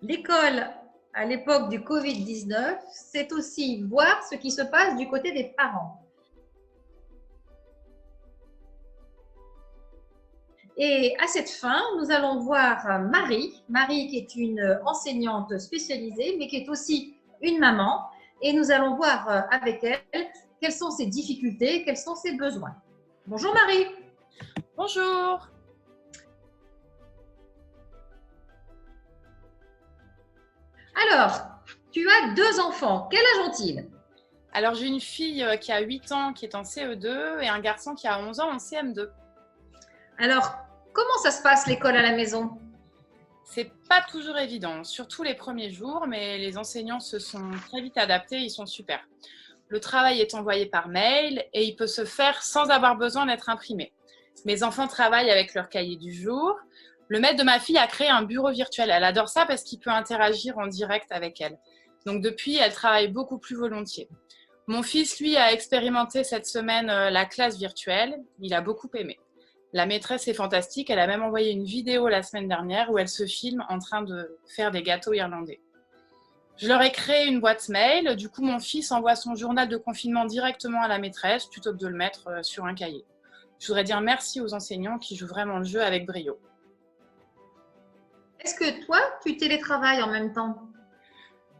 L'école, à l'époque du Covid-19, c'est aussi voir ce qui se passe du côté des parents. Et à cette fin, nous allons voir Marie qui est une enseignante spécialisée, mais qui est aussi une maman. Et nous allons voir avec elle quelles sont ses difficultés, quels sont ses besoins. Bonjour Marie. Bonjour. Alors, tu as 2 enfants. Quel âge ont-ils? Alors, j'ai une fille qui a 8 ans qui est en CE2 et un garçon qui a 11 ans en CM2. Alors, comment ça se passe l'école à la maison? C'est pas toujours évident, surtout les premiers jours, mais les enseignants se sont très vite adaptés, ils sont super. Le travail est envoyé par mail et il peut se faire sans avoir besoin d'être imprimé. Mes enfants travaillent avec leur cahier du jour. Le maître de ma fille a créé un bureau virtuel. Elle adore ça parce qu'il peut interagir en direct avec elle. Donc depuis, elle travaille beaucoup plus volontiers. Mon fils, lui, a expérimenté cette semaine la classe virtuelle. Il a beaucoup aimé. La maîtresse est fantastique. Elle a même envoyé une vidéo la semaine dernière où elle se filme en train de faire des gâteaux irlandais. Je leur ai créé une boîte mail. Du coup, mon fils envoie son journal de confinement directement à la maîtresse plutôt que de le mettre sur un cahier. Je voudrais dire merci aux enseignants qui jouent vraiment le jeu avec brio. Est-ce que toi, tu télétravailles en même temps?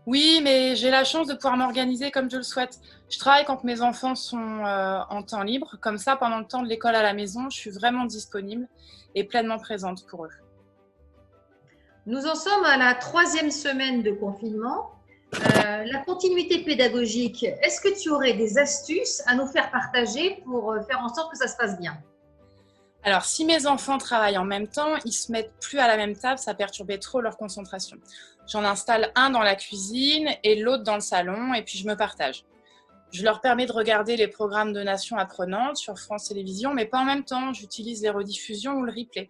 Oui, mais j'ai la chance de pouvoir m'organiser comme je le souhaite. Je travaille quand mes enfants sont en temps libre. Comme ça, pendant le temps de l'école à la maison, je suis vraiment disponible et pleinement présente pour eux. Nous en sommes à la 3e semaine de confinement. La continuité pédagogique, est-ce que tu aurais des astuces à nous faire partager pour faire en sorte que ça se passe bien? Alors, si mes enfants travaillent en même temps, ils se mettent plus à la même table, ça perturbait trop leur concentration. J'en installe un dans la cuisine et l'autre dans le salon, et puis je me partage. Je leur permets de regarder les programmes de Nations apprenantes sur France Télévisions, mais pas en même temps. J'utilise les rediffusions ou le replay.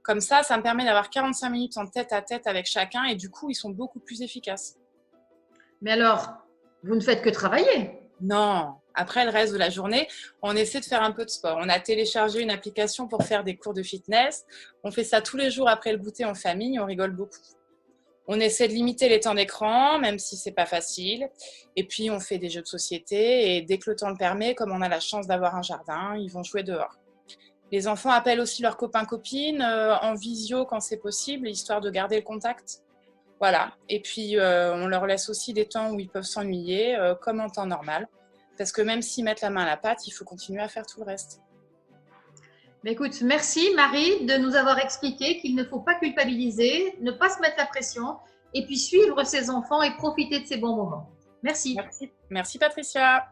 Comme ça me permet d'avoir 45 minutes en tête-à-tête avec chacun, et du coup, ils sont beaucoup plus efficaces. Mais alors, vous ne faites que travailler? Non, après le reste de la journée, on essaie de faire un peu de sport. On a téléchargé une application pour faire des cours de fitness. On fait ça tous les jours après le goûter en famille, on rigole beaucoup. On essaie de limiter les temps d'écran, même si c'est pas facile. Et puis, on fait des jeux de société. Et dès que le temps le permet, comme on a la chance d'avoir un jardin, ils vont jouer dehors. Les enfants appellent aussi leurs copains-copines en visio quand c'est possible, histoire de garder le contact. Voilà. Et puis, on leur laisse aussi des temps où ils peuvent s'ennuyer, comme en temps normal. Parce que même s'ils mettent la main à la pâte, il faut continuer à faire tout le reste. Mais écoute, merci Marie de nous avoir expliqué qu'il ne faut pas culpabiliser, ne pas se mettre la pression et puis suivre ses enfants et profiter de ces bons moments. Merci. Merci. Merci Patricia.